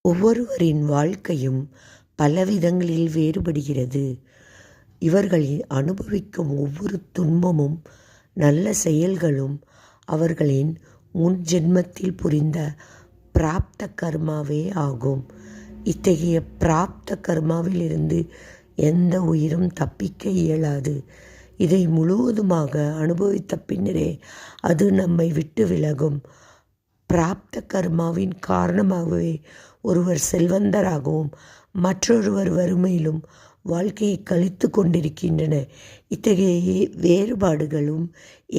ஒவ்வொருவரின் வாழ்க்கையும் பலவிதங்களில் வேறுபடுகிறது. இவர்கள் அனுபவிக்கும் ஒவ்வொரு துன்பமும் நல்ல செயல்களும் அவர்களின் முன்ஜென்மத்தில் புரிந்த பிராப்த கர்மாவே ஆகும். இத்தகைய பிராப்த கர்மாவிலிருந்து எந்த உயிரும் தப்பிக்க இயலாது. இதை முழுவதுமாக அனுபவித்த பின்னரே அது நம்மை விட்டு விலகும். பிராப்த கர்மாவின் காரணமாகவே ஒருவர் செல்வந்தராகவும் மற்றொருவர் வறுமையிலும் வாழ்க்கையை கழித்து கொண்டிருக்கின்றனர். இத்தகைய வேறுபாடுகளும்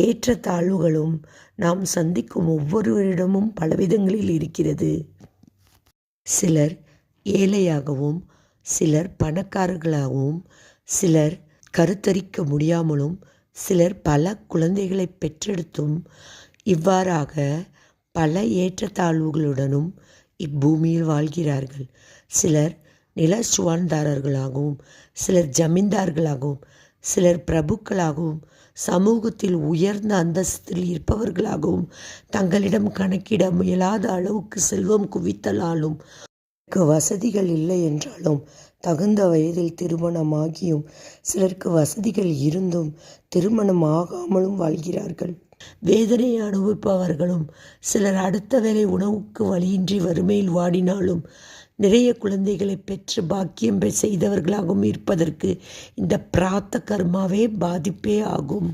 ஏற்றத்தாழ்வுகளும் நாம் சந்திக்கும் ஒவ்வொருவரிடமும் பலவிதங்களில் இருக்கிறது. சிலர் ஏழையாகவும், சிலர் பணக்காரர்களாகவும், சிலர் கருத்தரிக்க முடியாமலும், சிலர் பல குழந்தைகளை பெற்றெடுத்தும், இவ்வாறாக பல ஏற்றத்தாழ்வுகளுடனும் இப்பூமியில் வாழ்கிறார்கள். சிலர் நில சுவான்தாரர்களாகவும், சிலர் ஜமீன்தார்களாகவும், சிலர் பிரபுக்களாகவும், சமூகத்தில் உயர்ந்த அந்தஸ்தில் இருப்பவர்களாகவும், தங்களிடம் கணக்கிட முயலாத அளவுக்கு செல்வம் குவித்தலாலும், வசதிகள் இல்லை என்றாலும் தகுந்த வயதில் திருமணமாகியும், சிலருக்கு வசதிகள் இருந்தும் திருமணம் ஆகாமலும் வாழ்கிறார்கள். வேதனை அனுபவிப்பவர்களும் சிலர் அடுத்த வேளை உணவுக்கு வழியின்றி வறுமையில் வாடினாலும் நிறைய குழந்தைகளை பெற்று பாக்கியம் செய்தவர்களாகவும் இருப்பதற்கு இந்த பிராப்த கர்மாவே பாதிப்பே ஆகும்.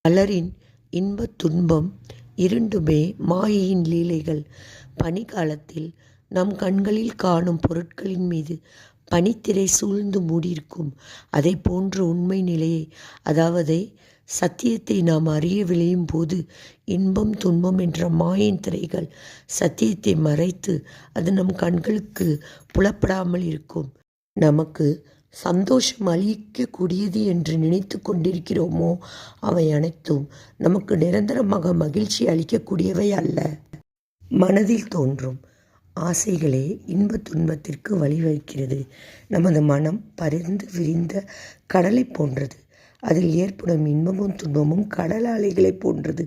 பலரின் இன்ப துன்பம் இரண்டுமே மாயையின் லீலைகள். பனிக்காலத்தில் நம் கண்களில் காணும் பொருட்களின் மீது பனித்திரை சூழ்ந்து மூடியிருக்கும். அதை போன்ற உண்மை நிலையை, அதாவது சத்தியத்தை நாம் அறிய விளையும் போது இன்பம் துன்பம் என்ற மாயின் திரைகள் சத்தியத்தை மறைத்து அது நம் கண்களுக்கு புலப்படாமல் இருக்கும். நமக்கு சந்தோஷம் அளிக்கக்கூடியது என்று நினைத்து கொண்டிருக்கிறோமோ அவை அனைத்தும் நமக்கு நிரந்தரமாக மகிழ்ச்சி அளிக்கக்கூடியவை அல்ல. மனதில் தோன்றும் ஆசைகளே இன்ப துன்பத்திற்கு வழிவகுக்கிறது. நமது மனம் பரிந்து விரிந்த கடலை போன்றது. அதில் ஏற்படும் இன்பமும் துன்பமும் கடல் அலைகளை போன்றது.